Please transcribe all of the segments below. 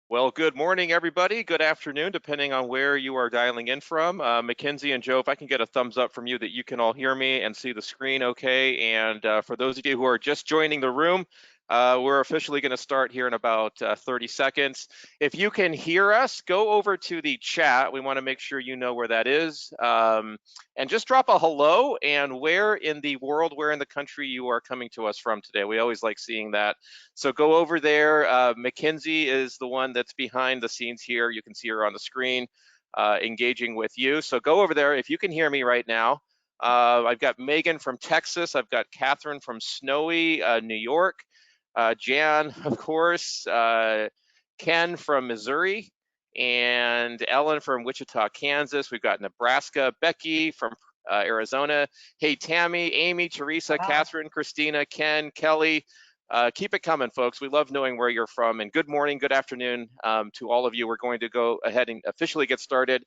Well, good morning, everybody. Good afternoon, depending on where you are dialing in from. Mackenzie and Joe, if I can get a thumbs up from you that you can all hear me and see the screen okay. And for those of you who are just joining the room, we're officially going to start here in about 30 seconds. If you can hear us, go over to the chat. We want to make sure you know where that is. And just drop a hello and where in the world, where in the country you are coming to us from today. We always like seeing that. So go over there. Mackenzie is the one that's behind the scenes here. You can see her on the screen engaging with you. So go over there if you can hear me right now. I've got Megan from Texas. I've got Catherine from snowy New York. Jan, of course. Ken from Missouri. And Ellen from Wichita, Kansas. We've got Nebraska. Becky from Arizona. Hey, Tammy, Amy, Teresa, Wow. Catherine, Christina, Ken, Kelly. Keep it coming, folks. We love knowing where you're from. And good morning, good afternoon to all of you. We're going to go ahead and officially get started.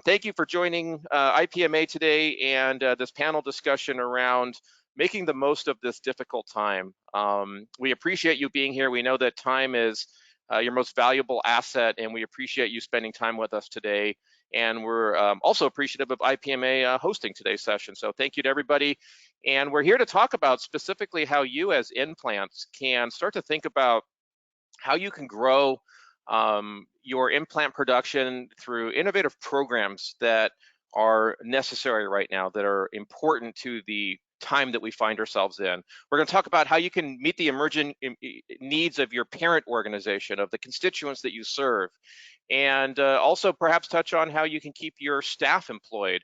Thank you for joining IPMA today and this panel discussion around making the most of this difficult time. We appreciate you being here. We know that time is your most valuable asset, and we appreciate you spending time with us today. And we're also appreciative of IPMA hosting today's session. So thank you to everybody. And we're here to talk about specifically how you as implants can start to think about how you can grow your implant production through innovative programs that are necessary right now, that are important to the time that we find ourselves in. We're going to talk about how you can meet the emerging needs of your parent organization, of the constituents that you serve, and also perhaps touch on how you can keep your staff employed.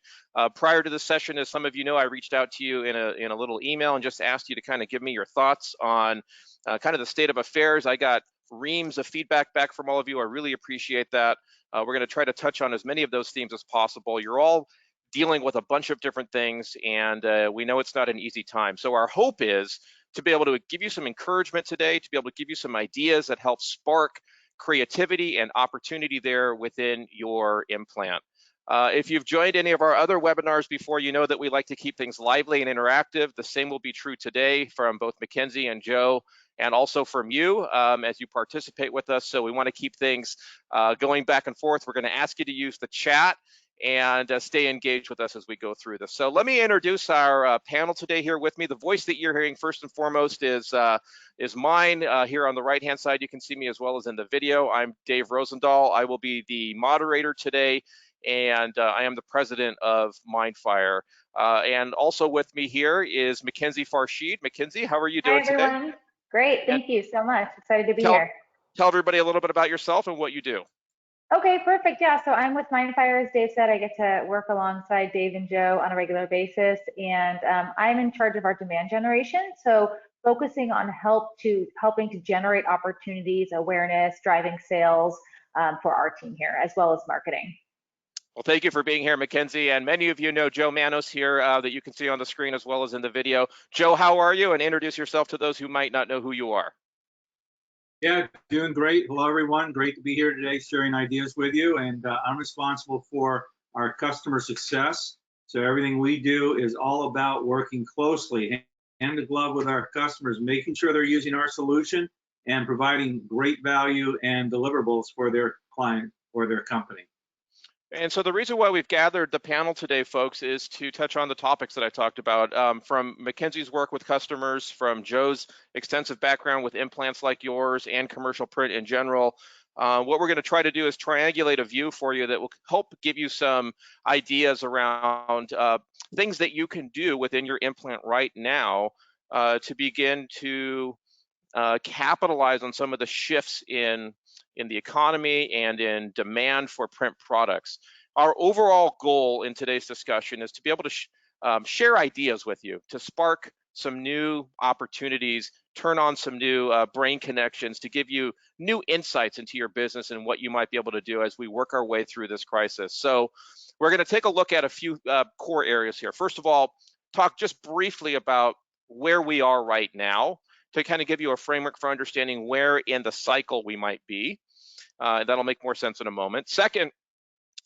Prior to the session, as some of you know, I reached out to you in a little email and just asked you to kind of give me your thoughts on kind of the state of affairs. I got reams of feedback back from all of you. I really appreciate that. We're going to try to touch on as many of those themes as possible. You're all dealing with a bunch of different things, and we know it's not an easy time. So our hope is to be able to give you some encouragement today, to be able to give you some ideas that help spark creativity and opportunity there within your implant. If you've joined any of our other webinars before, you know that we like to keep things lively and interactive. The same will be true today from both Mackenzie and Joe, and also from you as you participate with us. So we want to keep things going back and forth. We're going to ask you to use the chat and stay engaged with us as we go through this. So let me introduce our panel today here with me. The voice that you're hearing first and foremost is mine. Here on the right-hand side, you can see me as well as in the video. I'm Dave Rosendahl. I will be the moderator today, and I am the president of Mindfire. And also with me here is Mackenzie Farshid. Mackenzie, how are you Hi, doing today? everyone. Great. And Thank you so much. Excited to be tell here. tell everybody a little bit about yourself and what you do. Okay, perfect. Yeah, so I'm with Mindfire, as Dave said. I get to work alongside Dave and Joe on a regular basis, and I'm in charge of our demand generation. So focusing on helping to generate opportunities, awareness, driving sales for our team here, as well as marketing. Well, thank you for being here, Mackenzie. And many of you know Joe Manos here that you can see on the screen as well as in the video. Joe, how are you? And introduce yourself to those who might not know who you are. Yeah, doing great. Hello, everyone. Great to be here today sharing ideas with you. And I'm responsible for our customer success. So everything we do is all about working closely, hand in glove with our customers, making sure they're using our solution and providing great value and deliverables for their client or their company. And so the reason why we've gathered the panel today, folks, is to touch on the topics that I talked about, from Mackenzie's work with customers, from Joe's extensive background with implants like yours and commercial print in general. What we're going to try to do is triangulate a view for you that will help give you some ideas around things that you can do within your implant right now to begin to capitalize on some of the shifts in the economy and in demand for print products. Our overall goal in today's discussion is to be able to share ideas with you, to spark some new opportunities, turn on some new brain connections, to give you new insights into your business and what you might be able to do as we work our way through this crisis. So we're going to take a look at a few core areas here. First of all, talk just briefly about where we are right now, to kind of give you a framework for understanding where in the cycle we might be. That'll make more sense in a moment. Second,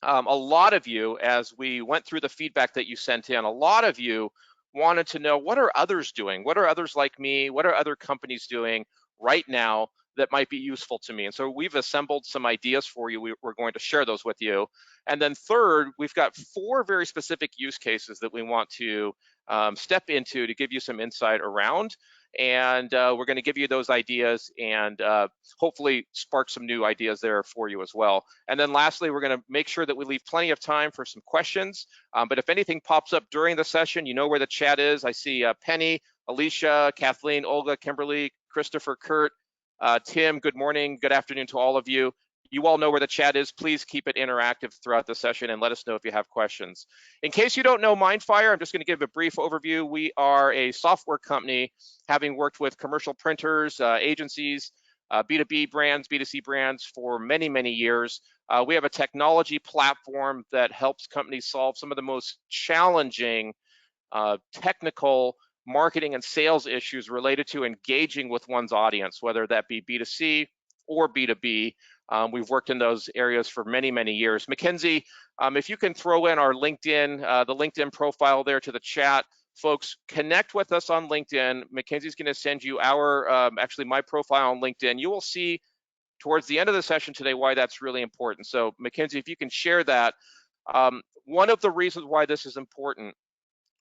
a lot of you, as we went through the feedback that you sent in, a lot of you wanted to know, what are others doing? What are others like me? What are other companies doing right now that might be useful to me. And so we've assembled some ideas for you. We're going to share those with you. And then third, we've got 4 very specific use cases that we want to step into to give you some insight around. And we're going to give you those ideas and hopefully spark some new ideas there for you as well. And then lastly, we're going to make sure that we leave plenty of time for some questions. But if anything pops up during the session, you know where the chat is. I see Penny, Alicia, Kathleen, Olga, Kimberly, Christopher, Kurt, Tim, good morning, good afternoon to all of you. You all know where the chat is. Please keep it interactive throughout the session and let us know if you have questions. In case you don't know Mindfire, I'm just going to give a brief overview. We are a software company having worked with commercial printers, agencies, B2B brands, B2C brands for many, many years. We have a technology platform that helps companies solve some of the most challenging technical marketing and sales issues related to engaging with one's audience, whether that be B2C or B2B. We've worked in those areas for many, many years. Mackenzie, if you can throw in our LinkedIn, the LinkedIn profile there to the chat, folks, connect with us on LinkedIn. Mackenzie's going to send you our, actually my profile on LinkedIn. You will see towards the end of the session today why that's really important. So Mackenzie, if you can share that. One of the reasons why this is important,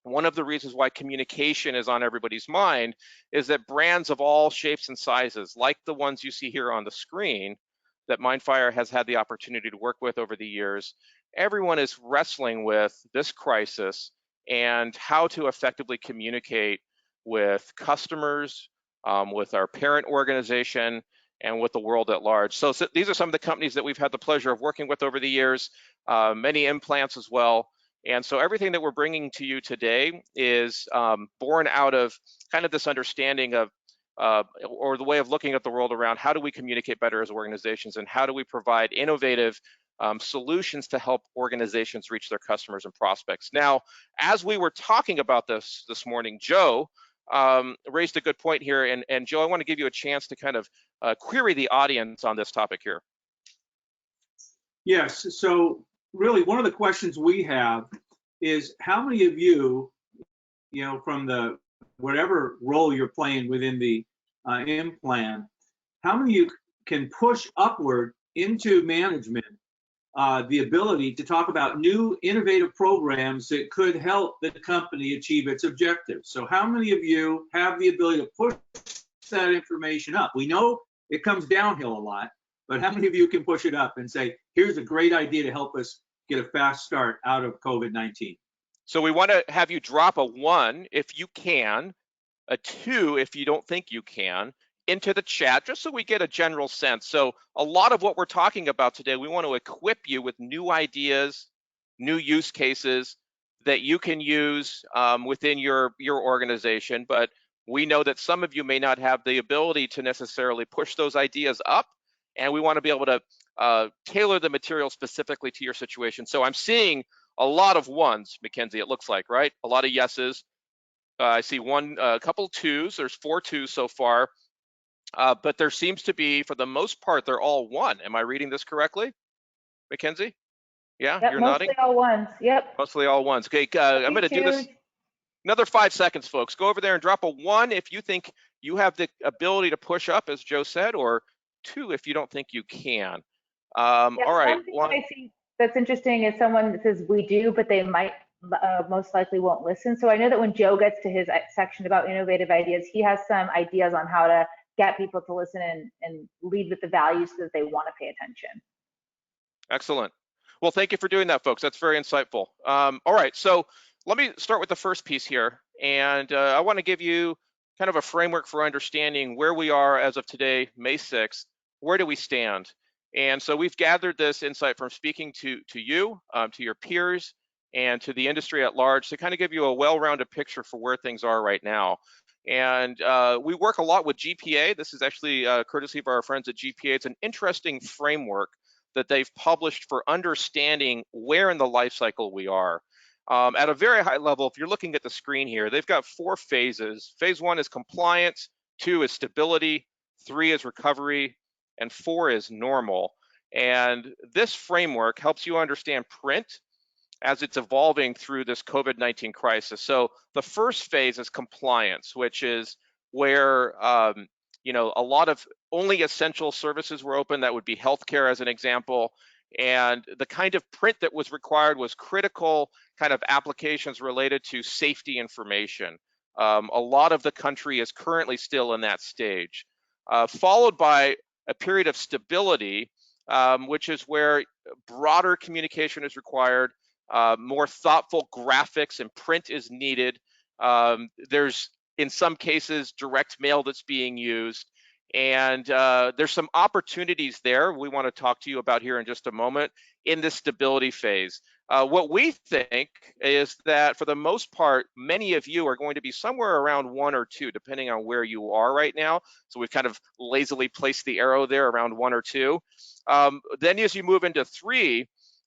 one of the reasons why communication is on everybody's mind is that brands of all shapes and sizes, like the ones you see here on the screen, that Mindfire has had the opportunity to work with over the years, everyone is wrestling with this crisis and how to effectively communicate with customers, with our parent organization, and with the world at large. So these are some of the companies that we've had the pleasure of working with over the years, many implants as well. And so everything that we're bringing to you today is born out of kind of this understanding of, or the way of looking at the world around how do we communicate better as organizations and how do we provide innovative solutions to help organizations reach their customers and prospects. Now, as we were talking about this morning, Joe raised a good point here. And Joe, I want to give you a chance to kind of query the audience on this topic here. Yes, so really one of the questions we have is how many of you, from the whatever role you're playing within the implant, how many of you can push upward into management the ability to talk about new innovative programs that could help the company achieve its objectives? So how many of you have the ability to push that information up? We know it comes downhill a lot, but how many of you can push it up and say, here's a great idea to help us get a fast start out of COVID-19? So we want to have you drop a 1 if you can, a 2 if you don't think you can, into the chat, just so we get a general sense. So a lot of what we're talking about today, we want to equip you with new ideas, new use cases that you can use within your organization. But we know that some of you may not have the ability to necessarily push those ideas up, and we want to be able to tailor the material specifically to your situation. So I'm seeing a lot of 1s, Mackenzie, it looks like, right? A lot of yeses. I see a couple 2s. There's 4 2s so far. But there seems to be, for the most part, they're all 1. Am I reading this correctly, Mackenzie? Yeah, Yep, you're mostly nodding? all 1s, yep. Mostly all 1s. Okay, I'm going to do this. Another 5 seconds, folks. Go over there and drop a 1 if you think you have the ability to push up, as Joe said, or 2 if you don't think you can. Yeah, all right. one thing that I see that's interesting is someone that says we do, but they might most likely won't listen. So I know that when Joe gets to his section about innovative ideas, he has some ideas on how to get people to listen and lead with the values so that they want to pay attention. Excellent. Well, thank you for doing that, folks. That's very insightful. All right, so let me start with the first piece here. And I want to give you kind of a framework for understanding where we are as of today, May 6th. Where do we stand? And so we've gathered this insight from speaking to you, to your peers, and to the industry at large to kind of give you a well-rounded picture for where things are right now. And we work a lot with GPA. This is actually courtesy of our friends at GPA. It's an interesting framework that they've published for understanding where in the life cycle we are. At a very high level, if you're looking at the screen here, they've got 4 phases. Phase 1 is compliance, 2 is stability, 3 is recovery, and 4 is normal. And this framework helps you understand print as it's evolving through this COVID-19 crisis. So the first phase is compliance, which is where a lot of only essential services were open. That would be healthcare as an example. And the kind of print that was required was critical kind of applications related to safety information. A lot of the country is currently still in that stage, followed by a period of stability, which is where broader communication is required, more thoughtful graphics and print is needed. There's, in some cases, direct mail that's being used. And there's some opportunities there we want to talk to you about here in just a moment in this stability phase. What we think is that for the most part, many of you are going to be somewhere around 1 or 2, depending on where you are right now. So we've kind of lazily placed the arrow there around 1 or 2. Then as you move into 3,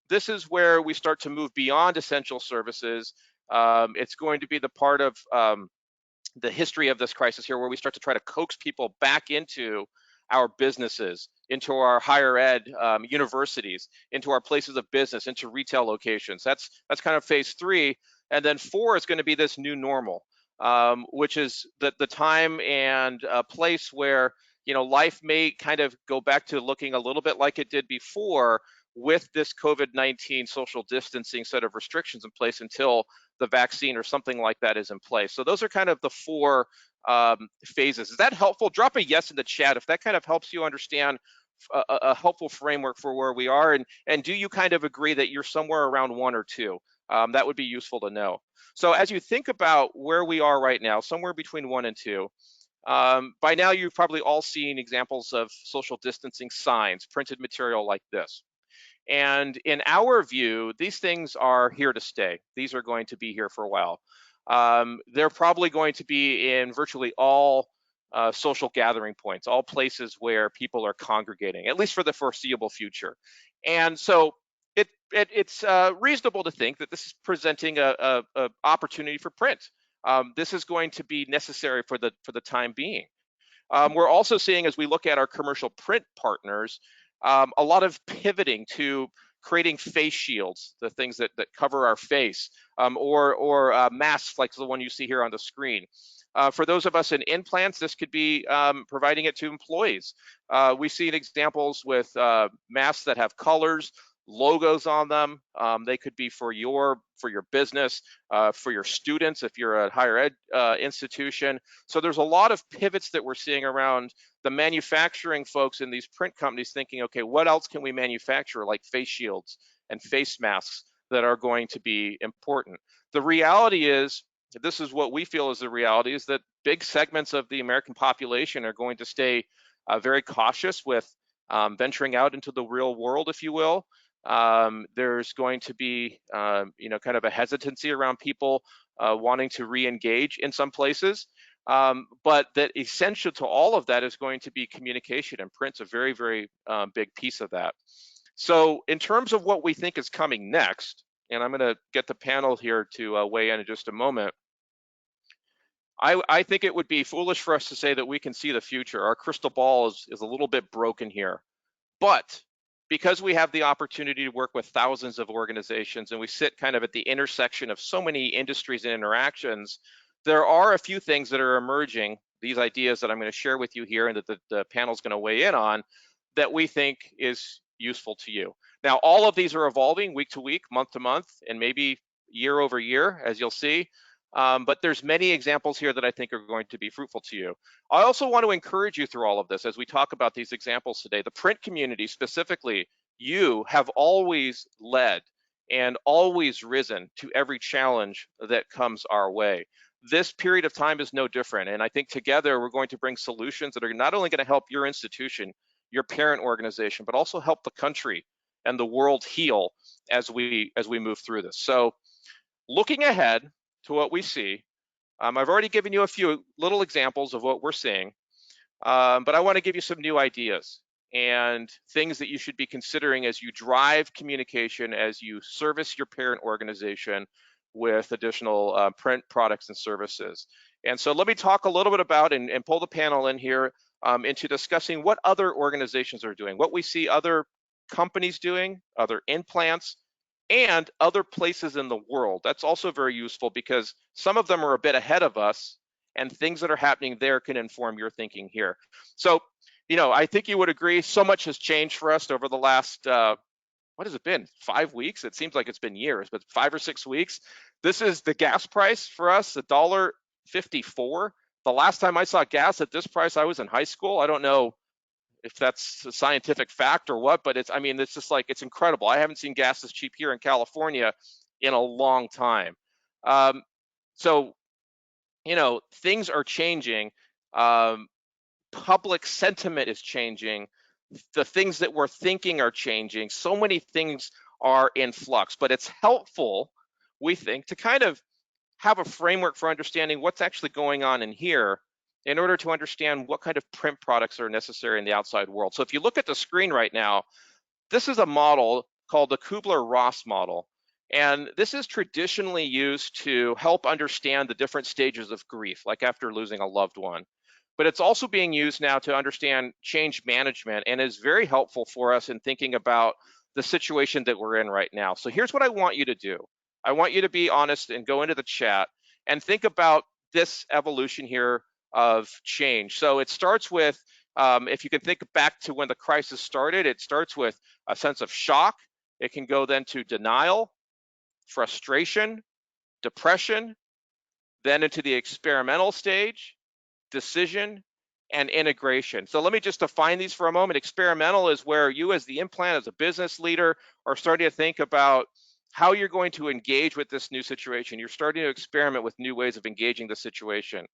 this is where we start to move beyond essential services. It's going to be the part of the history of this crisis here, where we start to try to coax people back into our businesses, into our higher ed universities, into our places of business, into retail locations. That's kind of phase 3. And then 4 is going to be this new normal, which is the time and place where, you know, life may kind of go back to looking a little bit like it did before, with this COVID-19 social distancing set of restrictions in place until the vaccine or something like that is in place. So those are kind of the 4 phases. Is that helpful? Drop a yes in the chat if that kind of helps you understand a helpful framework for where we are. And do you kind of agree that you're somewhere around 1 or 2? That would be useful to know. So as you think about where we are right now, somewhere between 1 and 2, by now you've probably all seen examples of social distancing signs, printed material like this. And in our view, these things are here to stay. These are going to be here for a while. They're probably going to be in virtually all social gathering points, all places where people are congregating, at least for the foreseeable future. And so it's reasonable to think that this is presenting a opportunity for print. This is going to be necessary for the time being. We're also seeing, as we look at our commercial print partners, a lot of pivoting to creating face shields, the things that cover our face, or masks like the one you see here on the screen. For those of us in implants, this could be providing it to employees. We've seen examples with masks that have colors, logos on them. They could be for your business, for your students if you're a higher ed institution. So there's a lot of pivots that we're seeing around the manufacturing folks in these print companies thinking, okay, what else can we manufacture, like face shields and face masks, that are going to be important? The reality is, this is what we feel is the reality, is that big segments of the American population are going to stay very cautious with venturing out into the real world, if you will. There's going to be, kind of a hesitancy around people wanting to re-engage in some places. But that essential to all of that is going to be communication, and print's a very, very big piece of that. So in terms of what we think is coming next, and I'm going to get the panel here to weigh in just a moment, I think it would be foolish for us to say that we can see the future. Our crystal ball is a little bit broken here. But because we have the opportunity to work with thousands of organizations, and we sit kind of at the intersection of so many industries and interactions, there are a few things that are emerging, these ideas that I'm going to share with you here and that the panel's going to weigh in on, that we think is useful to you. Now, all of these are evolving week to week, month to month, and maybe year over year, as you'll see. But there's many examples here that I think are going to be fruitful to you. I also want to encourage you through all of this as we talk about these examples today. The print community specifically, you have always led and always risen to every challenge that comes our way. This period of time is no different, and I think together we're going to bring solutions that are not only going to help your institution, your parent organization, but also help the country and the world heal as we move through this. So looking ahead to what we see, I've already given you a few little examples of what we're seeing, but I want to give you some new ideas and things that you should be considering as you drive communication, as you service your parent organization with additional print products and services. And so let me talk a little bit about and pull the panel in here into discussing what other organizations are doing, what we see other companies doing, other implants, and other places in the world. That's also very useful because some of them are a bit ahead of us, and things that are happening there can inform your thinking here. So I think you would agree, so much has changed for us over the last, what has it been, 5 weeks? It seems like it's been years, but 5 or 6 weeks. This is the gas price for us, $1.54. The last time I saw gas at this price, I was in high school. I don't know if that's a scientific fact or what, but it's just like, it's incredible. I haven't seen gas this cheap here in California in a long time. So, things are changing. Public sentiment is changing. The things that we're thinking are changing. So many things are in flux, but it's helpful, we think, to kind of have a framework for understanding what's actually going on in here in order to understand what kind of print products are necessary in the outside world. So if you look at the screen right now, this is a model called the Kubler-Ross model. And this is traditionally used to help understand the different stages of grief, like after losing a loved one. But it's also being used now to understand change management and is very helpful for us in thinking about the situation that we're in right now. So here's what I want you to do. I want you to be honest and go into the chat and think about this evolution here of change. So it starts with, if you can think back to when the crisis started, it starts with a sense of shock. It can go then to denial, frustration, depression, then into the experimental stage, decision, and integration. So let me just define these for a moment. Experimental is where you as the implant, as a business leader, are starting to think about how you're going to engage with this new situation. You're starting to experiment with new ways of engaging the situation.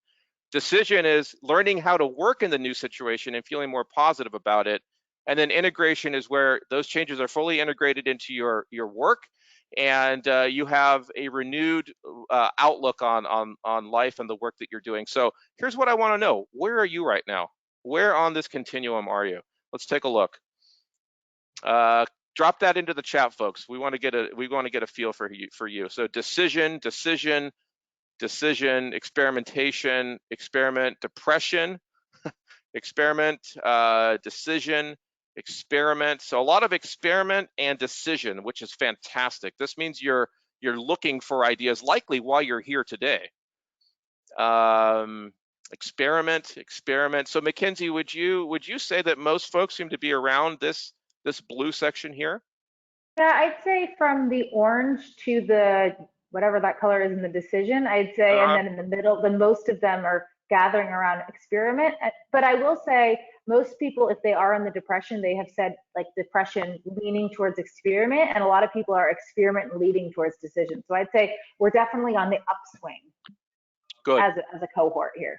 Decision is learning how to work in the new situation and feeling more positive about it. And then integration is where those changes are fully integrated into your work, and you have a renewed outlook on life and the work that you're doing. So here's what I want to know. Where are you right now? Where on this continuum are you? Let's take a look. Drop that into the chat, folks. We want to get a feel for you. So decision, experimentation, experiment, depression, experiment, decision, experiment. So a lot of experiment and decision, which is fantastic. This means you're looking for ideas, likely while you're here today. Experiment. So Mackenzie, would you say that most folks seem to be around this blue section here? Yeah, I'd say from the orange to the whatever that color is in the decision, I'd say, and then in the middle, then most of them are gathering around experiment. But I will say most people, if they are in the depression, they have said like depression leaning towards experiment, and a lot of people are experiment leading towards decision. So I'd say we're definitely on the upswing. Good. As a cohort here.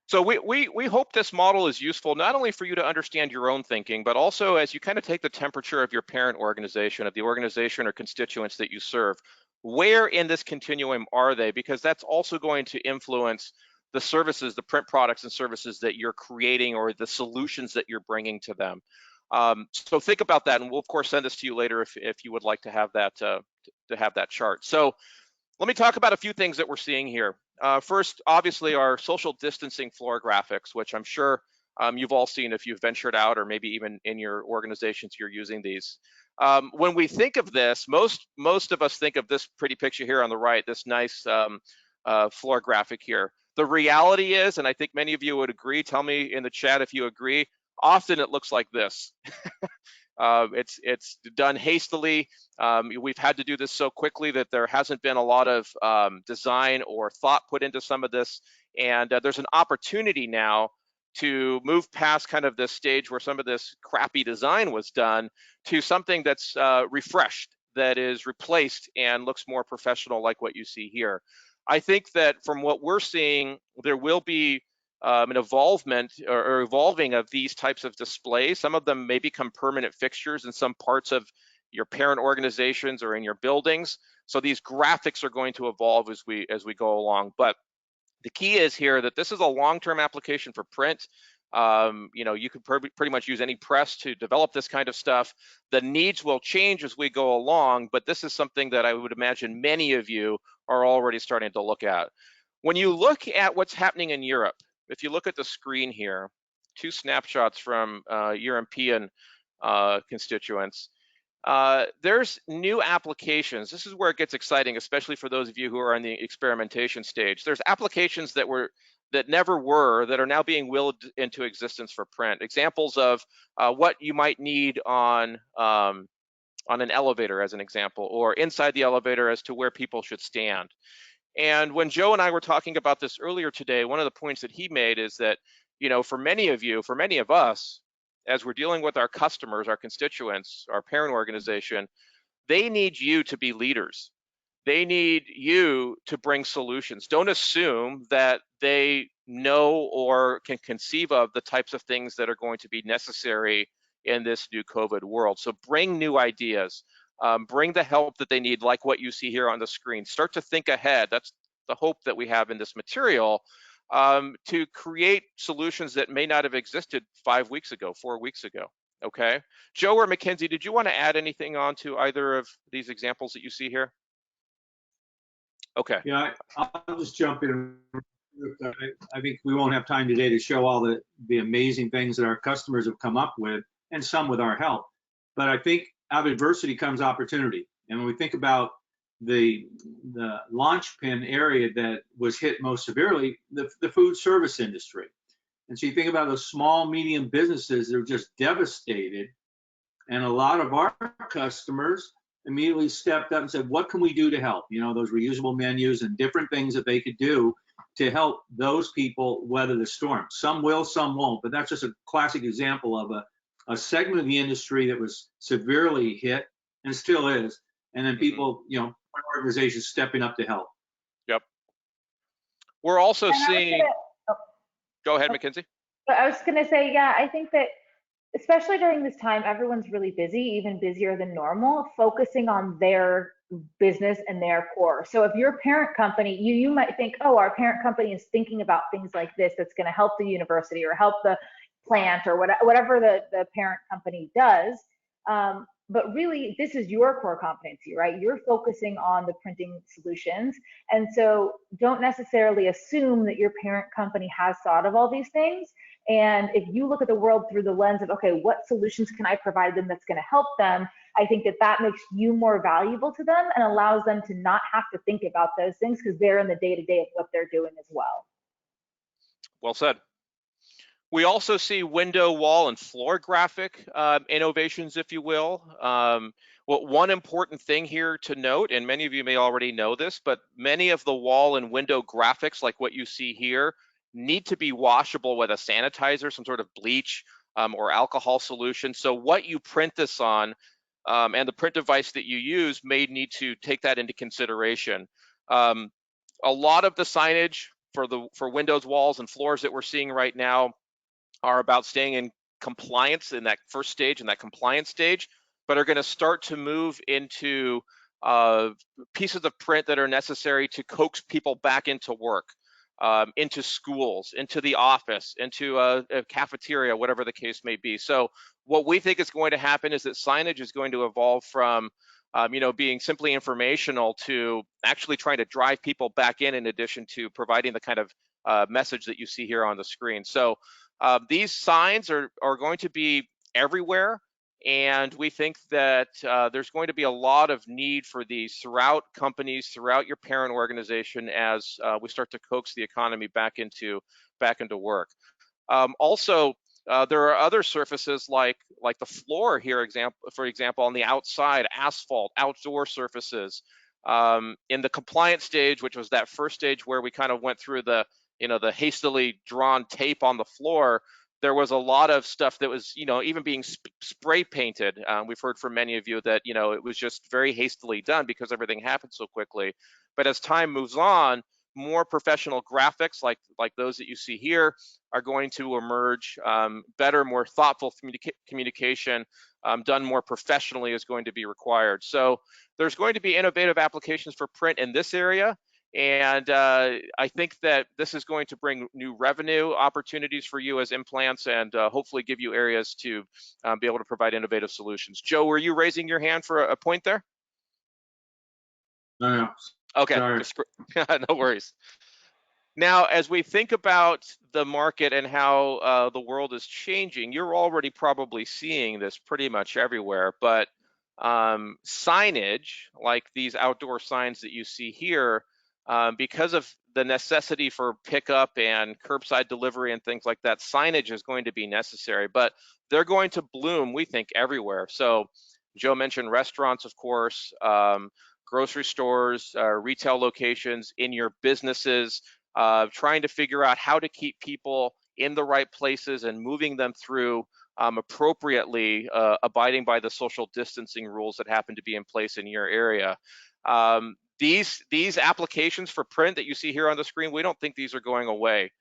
So we hope this model is useful not only for you to understand your own thinking, but also as you kind of take the temperature of your parent organization, of the organization or constituents that you serve. Where in this continuum are they? Because that's also going to influence the services, the print products and services that you're creating or the solutions that you're bringing to them. So think about that, and we'll of course send this to you later if you would like to have that chart. So let me talk about a few things that we're seeing here. First, obviously, our social distancing floor graphics, which I'm sure you've all seen if you've ventured out, or maybe even in your organizations you're using these. When we think of this, most of us think of this pretty picture here on the right, this nice floor graphic here. The reality is, and I think many of you would agree, tell me in the chat if you agree, often it looks like this. It's done hastily. We've had to do this so quickly that there hasn't been a lot of design or thought put into some of this. And there's an opportunity now to move past kind of this stage where some of this crappy design was done to something that's refreshed, that is replaced and looks more professional, like what you see here. I think that from what we're seeing, there will be an evolvement or evolving of these types of displays. Some of them may become permanent fixtures in some parts of your parent organizations or in your buildings. So these graphics are going to evolve as we go along. But the key is here that this is a long-term application for print. You could pretty much use any press to develop this kind of stuff. The needs will change as we go along, but this is something that I would imagine many of you are already starting to look at. When you look at what's happening in Europe, if you look at the screen here, two snapshots from European constituents, there's new applications. This is where it gets exciting, especially for those of you who are in the experimentation stage. There's applications that were that never were, that are now being willed into existence for print. Examples of what you might need on an elevator, as an example, or inside the elevator as to where people should stand. And when Joe and I were talking about this earlier today, one of the points that he made is that, for many of you, for many of us, as we're dealing with our customers, our constituents, our parent organization, they need you to be leaders. They need you to bring solutions. Don't assume that they know or can conceive of the types of things that are going to be necessary in this new COVID world. So bring new ideas, bring the help that they need, like what you see here on the screen. Start to think ahead. That's the hope that we have in this material, to create solutions that may not have existed 5 weeks ago, 4 weeks ago. Okay, Joe or Mackenzie, did you want to add anything on to either of these examples that you see here? Okay. Yeah, I'll just jump in. I think we won't have time today to show all the amazing things that our customers have come up with, and some with our help. But I think out of adversity comes opportunity. And when we think about the linchpin area that was hit most severely, the food service industry. And so you think about those small, medium businesses that are just devastated. And a lot of our customers immediately stepped up and said, what can we do to help? Those reusable menus and different things that they could do to help those people weather the storm. Some will, some won't, but that's just a classic example of a segment of the industry that was severely hit and still is. And then people, organizations stepping up to help. Yep. We're also And seeing, go ahead, Mackenzie. I was going to say, yeah, I think that especially during this time, everyone's really busy, even busier than normal, focusing on their business and their core. So if your parent company, you might think, oh, our parent company is thinking about things like this that's going to help the university or help the plant or whatever the parent company does. But really, this is your core competency, right? You're focusing on the printing solutions. And so don't necessarily assume that your parent company has thought of all these things. And if you look at the world through the lens of, okay, what solutions can I provide them that's going to help them? I think that makes you more valuable to them and allows them to not have to think about those things because they're in the day-to-day of what they're doing as well. Well said. We also see window, wall, and floor graphic innovations, if you will. One important thing here to note, and many of you may already know this, but many of the wall and window graphics, like what you see here, need to be washable with a sanitizer, some sort of bleach or alcohol solution. So what you print this on and the print device that you use may need to take that into consideration. A lot of the signage for windows, walls, and floors that we're seeing right now are about staying in compliance in that first stage, in that compliance stage, but are going to start to move into pieces of print that are necessary to coax people back into work, into schools, into the office, into a cafeteria, whatever the case may be. So what we think is going to happen is that signage is going to evolve from being simply informational to actually trying to drive people back in addition to providing the kind of message that you see here on the screen. So these signs are going to be everywhere, and we think that there's going to be a lot of need for these throughout companies, throughout your parent organization, as we start to coax the economy back into work. Also, there are other surfaces like the floor here, for example, on the outside, asphalt, outdoor surfaces. In the compliance stage, which was that first stage where we kind of went through the hastily drawn tape on the floor, there was a lot of stuff that was, even being spray painted. We've heard from many of you that, it was just very hastily done because everything happened so quickly. But as time moves on, more professional graphics like those that you see here are going to emerge. Better, more thoughtful communication done more professionally is going to be required. So there's going to be innovative applications for print in this area. And I think that this is going to bring new revenue opportunities for you as implants and hopefully give you areas to be able to provide innovative solutions. Joe, were you raising your hand for a point there? No. Okay, no worries. Now, as we think about the market and how the world is changing, you're already probably seeing this pretty much everywhere, but signage, like these outdoor signs that you see here, because of the necessity for pickup and curbside delivery and things like that, signage is going to be necessary, but they're going to bloom, we think, everywhere. So Joe mentioned restaurants, of course, grocery stores, retail locations, in your businesses, trying to figure out how to keep people in the right places and moving them through appropriately, abiding by the social distancing rules that happen to be in place in your area. These applications for print that you see here on the screen, we don't think these are going away.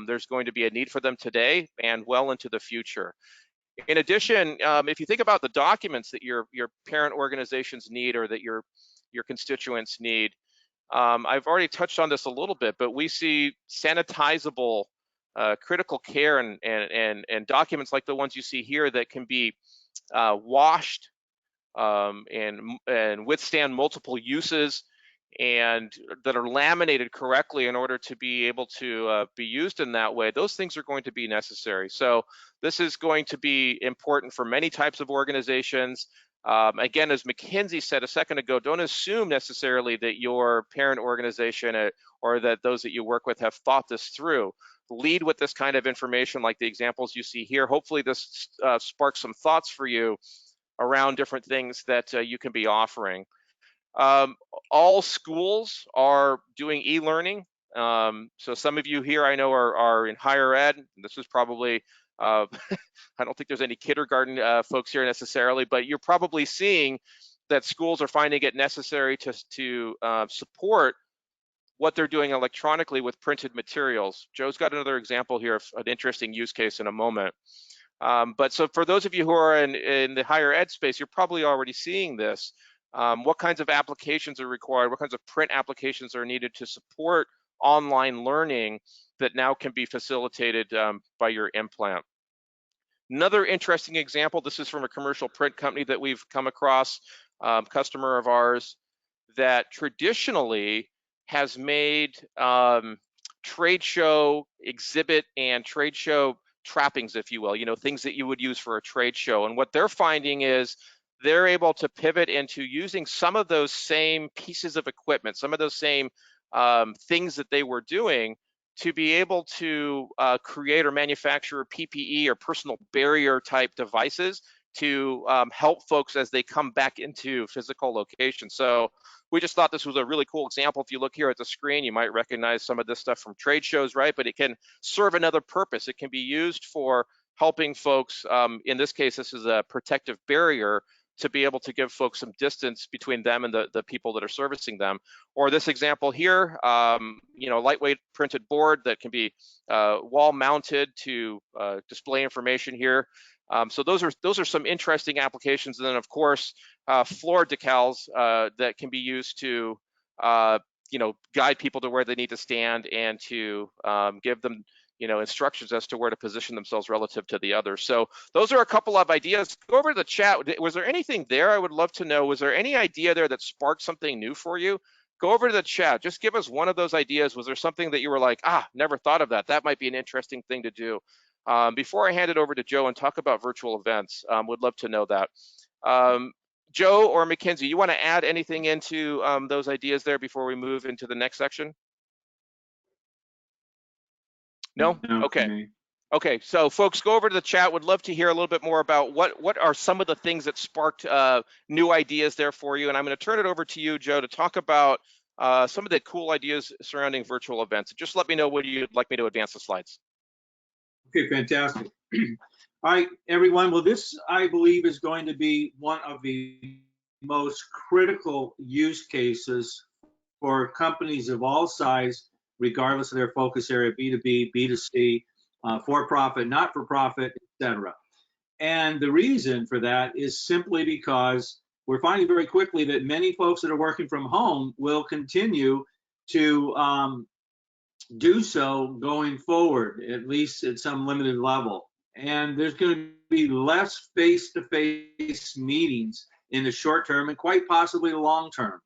There's going to be a need for them today and well into the future. In addition, if you think about the documents that your parent organizations need or that your constituents need, I've already touched on this a little bit, but we see sanitizable critical care and documents like the ones you see here that can be washed and withstand multiple uses, and that are laminated correctly in order to be able to be used in that way. Those things are going to be necessary. So this is going to be important for many types of organizations. Again, as McKinsey said a second ago, don't assume necessarily that your parent organization or that those that you work with have thought this through. Lead with this kind of information like the examples you see here. Hopefully this sparks some thoughts for you around different things that you can be offering. All schools are doing e-learning. So some of you here I know are in higher ed. This is probably, I don't think there's any kindergarten folks here necessarily, but you're probably seeing that schools are finding it necessary to support what they're doing electronically with printed materials. Joe's got another example here of an interesting use case in a moment. But so for those of you who are in the higher ed space, you're probably already seeing this. What kinds of applications are required? What kinds of print applications are needed to support online learning that now can be facilitated by your implant? Another interesting example, this is from a commercial print company that we've come across, customer of ours, that traditionally has made trade show exhibit and trade show trappings, if you will, things that you would use for a trade show. And what they're finding is they're able to pivot into using some of those same pieces of equipment, some of those same things that they were doing to be able to create or manufacture PPE or personal barrier type devices to help folks as they come back into physical locations. So we just thought this was a really cool example. If you look here at the screen, you might recognize some of this stuff from trade shows, right? But it can serve another purpose. It can be used for helping folks. In this case, this is a protective barrier to be able to give folks some distance between them and the people that are servicing them. Or this example here, lightweight printed board that can be wall mounted to display information here. So those are some interesting applications. And then of course, floor decals that can be used to guide people to where they need to stand and to give them instructions as to where to position themselves relative to the others. So those are a couple of ideas. Go over to the chat. Was there anything there? I would love to know. Was there any idea there that sparked something new for you? Go over to the chat. Just give us one of those ideas. Was there something that you were like, never thought of that? That might be an interesting thing to do. Before I hand it over to Joe and talk about virtual events, would love to know that. Joe or McKinsey, you want to add anything into those ideas there before we move into the next section? No? Okay. Okay, so folks, go over to the chat. Would love to hear a little bit more about what are some of the things that sparked new ideas there for you. And I'm going to turn it over to you, Joe, to talk about some of the cool ideas surrounding virtual events. Just let me know when you'd like me to advance the slides. Okay, fantastic. All right, everyone. Well, this, I believe, is going to be one of the most critical use cases for companies of all size, regardless of their focus area, B2B, B2C, for-profit, not-for-profit, etc. And the reason for that is simply because we're finding very quickly that many folks that are working from home will continue to do so going forward, at least at some limited level. And there's going to be less face-to-face meetings in the short term and quite possibly the long term.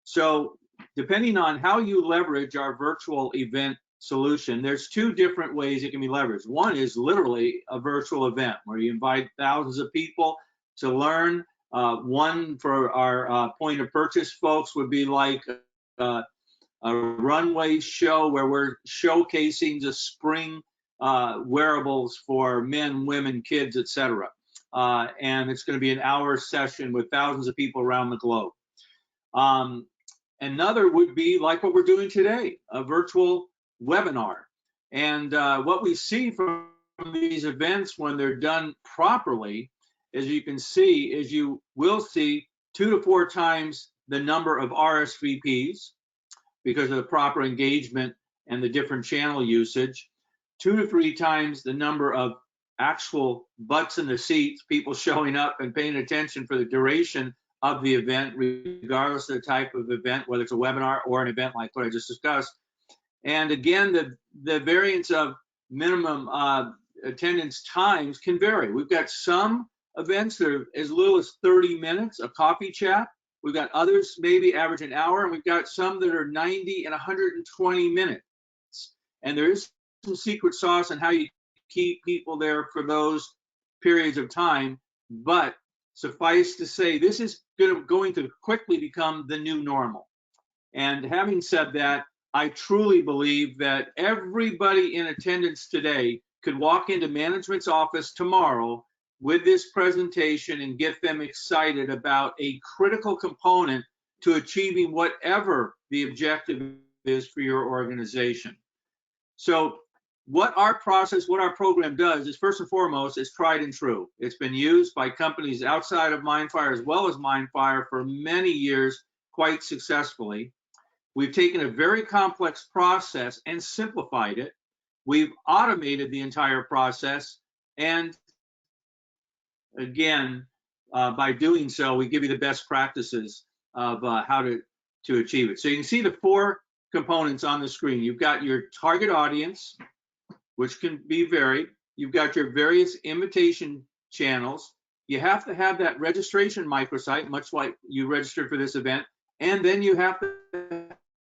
So depending on how you leverage our virtual event solution, there's two different ways it can be leveraged. One is literally a virtual event where you invite thousands of people to learn. One for our point of purchase folks would be like a runway show where we're showcasing the spring wearables for men, women, kids, etc. And it's going to be an hour session with thousands of people around the globe. Another would be like what we're doing today, a virtual webinar. And what we see from these events when they're done properly, as you can see, is you will see 2 to 4 times the number of RSVPs because of the proper engagement and the different channel usage, 2 to 3 times the number of actual butts in the seats, people showing up and paying attention for the duration of the event, regardless of the type of event, whether it's a webinar or an event like what I just discussed. And again, the variance of minimum attendance times can vary. We've got some events that are as little as 30 minutes, a coffee chat. We've got others maybe average an hour, and we've got some that are 90 and 120 minutes. And there is some secret sauce on how you keep people there for those periods of time. But suffice to say, this is going to quickly become the new normal. And having said that, I truly believe that everybody in attendance today could walk into management's office tomorrow with this presentation and get them excited about a critical component to achieving whatever the objective is for your organization. So what our process, what our program does is, first and foremost, is tried and true. It's been used by companies outside of Mindfire as well as Mindfire for many years quite successfully. We've taken a very complex process and simplified it. We've automated the entire process, and again, by doing so, we give you the best practices of how to achieve it. So you can see the 4 components on the screen. You've got your target audience, which can be varied. You've got your various invitation channels. You have to have that registration microsite, much like you registered for this event, and then you have to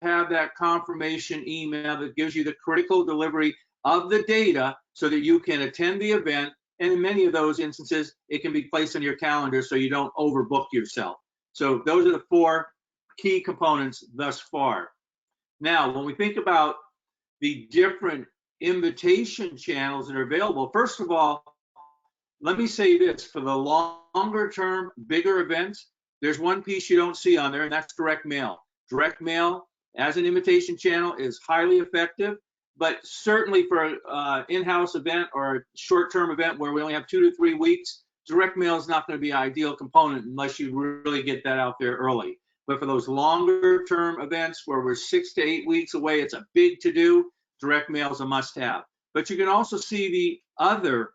have that confirmation email that gives you the critical delivery of the data so that you can attend the event. And in many of those instances, it can be placed on your calendar so you don't overbook yourself. So those are the 4 key components thus far. Now, when we think about the different invitation channels that are available, first of all, let me say this: for the longer term, bigger events, there's one piece you don't see on there, and that's direct mail. Direct mail as an invitation channel is highly effective, but certainly for an in-house event or a short-term event where we only have 2 to 3 weeks, direct mail is not going to be an ideal component unless you really get that out there early. But for those longer-term events where we're 6 to 8 weeks away, it's a big to-do, direct mail is a must-have. But you can also see the other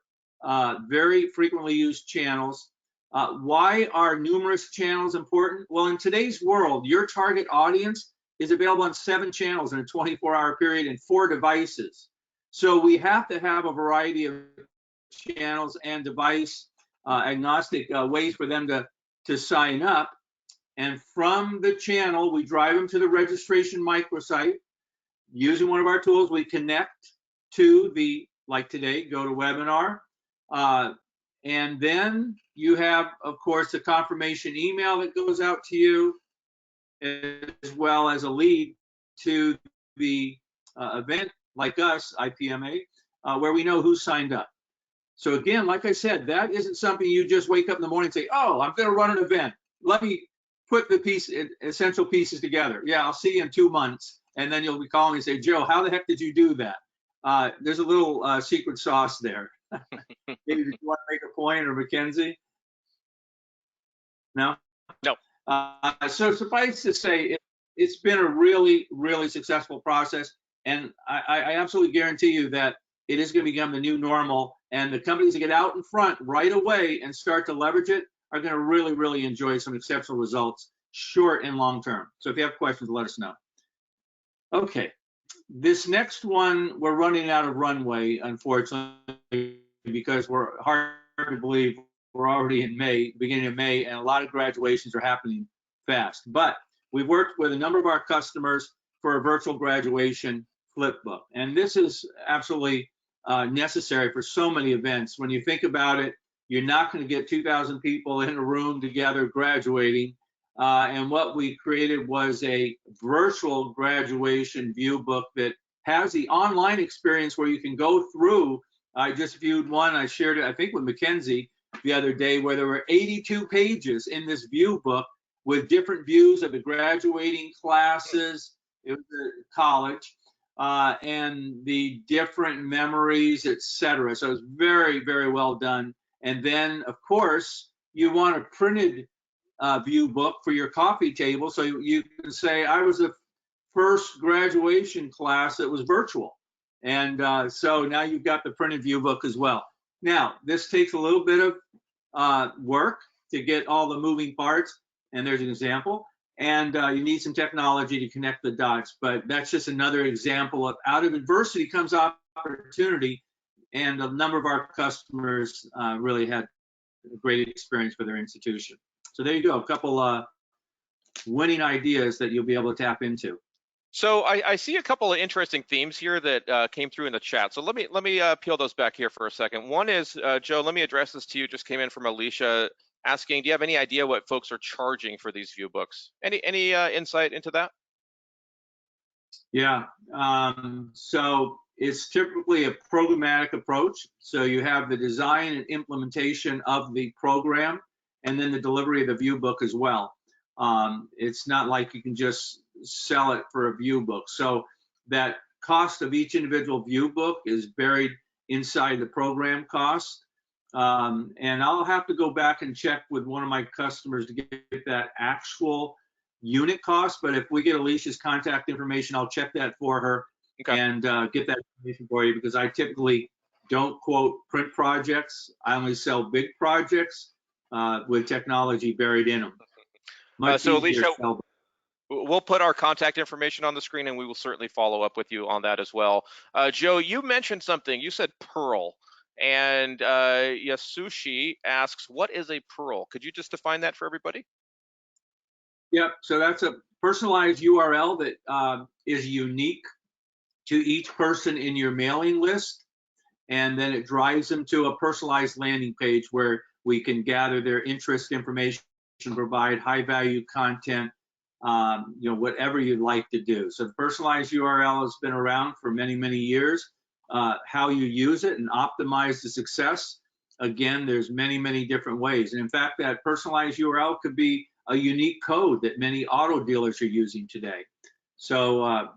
very frequently used channels. Why are numerous channels important? Well, in today's world, your target audience is available on 7 channels in a 24-hour period and 4 devices. So we have to have a variety of channels and device agnostic ways for them to sign up. And from the channel, we drive them to the registration microsite. Using one of our tools, we connect to the, like today, GoToWebinar. And then you have, of course, the confirmation email that goes out to you, as well as a lead to the event, like us, IPMA, where we know who signed up. So again, like I said, that isn't something you just wake up in the morning and say, oh, I'm going to run an event. Let me put the essential pieces together. Yeah, I'll see you in 2 months. And then you'll be calling me and say, Joe, how the heck did you do that? There's a little secret sauce there. Maybe did you want to make a point, or Mackenzie? No? No. So suffice to say, it's been a really, really successful process. And I absolutely guarantee you that it is going to become the new normal. And the companies that get out in front right away and start to leverage it are going to really, really enjoy some exceptional results, short and long term. So if you have questions, let us know. Okay, this next one, we're running out of runway, unfortunately, because we're hard to believe we're already in May, beginning of May, and a lot of graduations are happening fast. But we've worked with a number of our customers for a virtual graduation Flipbook. And this is absolutely necessary for so many events. When you think about it, you're not going to get 2,000 people in a room together graduating. And what we created was a virtual graduation view book that has the online experience where you can go through. I just viewed one, I shared it, I think with Mackenzie the other day, where there were 82 pages in this view book with different views of the graduating classes. It was a college, and the different memories, etc. So it was very, very well done. And then, of course, you want a printed view book for your coffee table, so you can say, I was the first graduation class that was virtual. And so now you've got the printed view book as well. Now, this takes a little bit of work to get all the moving parts, and there's an example. And you need some technology to connect the dots, but that's just another example of out of adversity comes opportunity, and a number of our customers really had a great experience for their institution. So there you go, a couple winning ideas that you'll be able to tap into. So I see a couple of interesting themes here that came through in the chat. So let me peel those back here for a second. One is, Joe, let me address this to you. Just came in from Alicia asking, do you have any idea what folks are charging for these view books? Any insight into that? Yeah, so it's typically a programmatic approach. So you have the design and implementation of the program, and then the delivery of the view book as well. It's not like you can just sell it for a view book. So that cost of each individual view book is buried inside the program cost. And I'll have to go back and check with one of my customers to get that actual unit cost. But if we get Alicia's contact information, I'll check that for her. Okay. And get that information for you, because I typically don't quote print projects. I only sell big projects with technology buried in them. So Alicia, we'll put our contact information on the screen, and we will certainly follow up with you on that as well. Joe, you mentioned something. You said Pearl, and Yasushi asks, what is a Pearl? Could you just define that for everybody? Yep, so that's a personalized URL that is unique to each person in your mailing list, and then it drives them to a personalized landing page where we can gather their interest information, provide high value content, whatever you'd like to do. So the personalized URL has been around for many, many years. How you use it and optimize the success, again, there's many, many different ways. And in fact, that personalized URL could be a unique code that many auto dealers are using today. So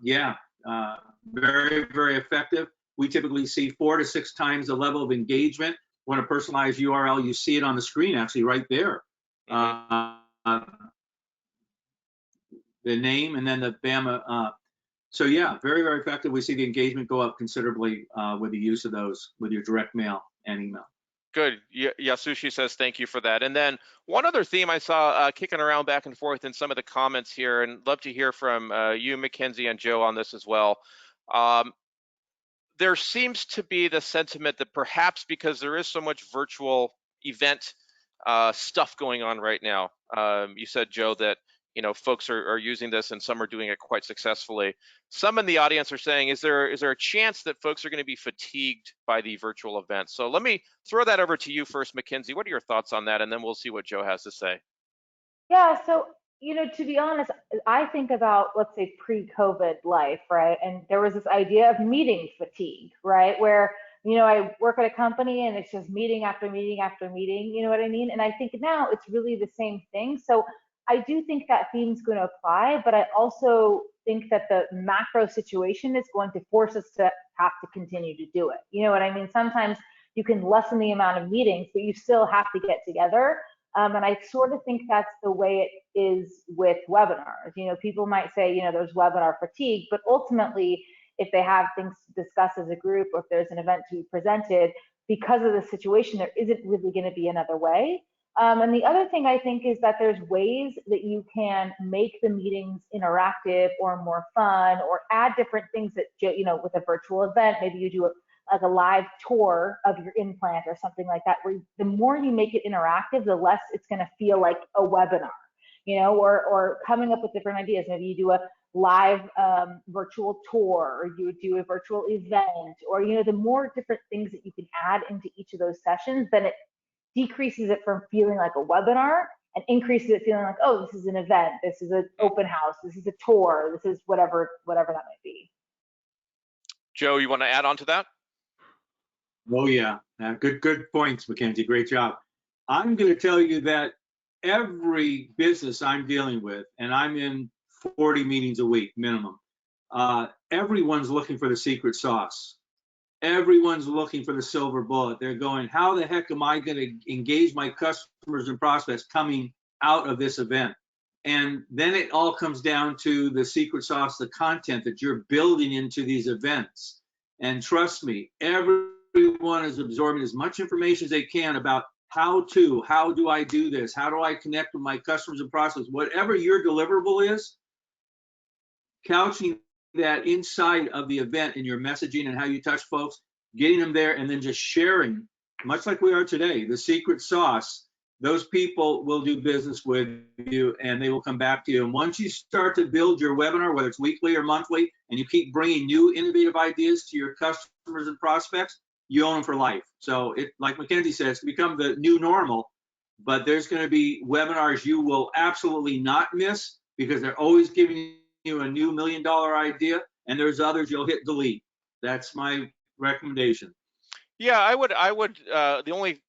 very, very effective. We typically see 4 to 6 times the level of engagement when a personalized URL, you see it on the screen actually right there. The name and then the BAMA. So yeah, very, very effective. We see the engagement go up considerably with the use of those with your direct mail and email. Good. Yasushi says thank you for that. And then one other theme I saw kicking around back and forth in some of the comments here, and love to hear from you, Mackenzie, and Joe on this as well. There seems to be the sentiment that perhaps because there is so much virtual event stuff going on right now, you said, Joe, that folks are using this and some are doing it quite successfully. Some in the audience are saying, is there a chance that folks are going to be fatigued by the virtual events? So let me throw that over to you first, Mackenzie. What are your thoughts on that? And then we'll see what Joe has to say. Yeah, so to be honest, I think about, let's say, pre-COVID life, right? And there was this idea of meeting fatigue, right? Where I work at a company and it's just meeting after meeting after meeting, you know what I mean? And I think now it's really the same thing. So I do think that theme's going to apply, but I also think that the macro situation is going to force us to have to continue to do it. You know what I mean? Sometimes you can lessen the amount of meetings, but you still have to get together. And I sort of think that's the way it is with webinars. People might say, there's webinar fatigue, but ultimately, if they have things to discuss as a group, or if there's an event to be presented, because of the situation, there isn't really going to be another way. And the other thing I think is that there's ways that you can make the meetings interactive or more fun, or add different things that, with a virtual event, maybe you do like a live tour of your implant or something like that, where the more you make it interactive, the less it's going to feel like a webinar, or coming up with different ideas. Maybe you do a live virtual tour, or you would do a virtual event, or, the more different things that you can add into each of those sessions, then it decreases it from feeling like a webinar and increases it feeling like, oh, this is an event, this is an open house, this is a tour, this is whatever that might be. Joe, you want to add on to that? Oh yeah, good points, Mackenzie. Great job. I'm going to tell you that every business I'm dealing with, and I'm in 40 meetings a week minimum, everyone's looking for the secret sauce. Everyone's looking for the silver bullet. They're going, how the heck am I going to engage my customers and prospects coming out of this event? And then it all comes down to the secret sauce, the content that you're building into these events. And trust me, everyone is absorbing as much information as they can about how do I do this? How do I connect with my customers and prospects? Whatever your deliverable is, couching that inside of the event in your messaging and how you touch folks, getting them there, and then just sharing, much like we are today, the secret sauce. Those people will do business with you and they will come back to you. And once you start to build your webinar, whether it's weekly or monthly, and you keep bringing new innovative ideas to your customers and prospects, you own them for life. So it, like Mackenzie says, it's become the new normal, but there's going to be webinars you will absolutely not miss because they're always giving you a new $1 million idea, and there's others you'll hit delete. That's my recommendation. Yeah, I would, the only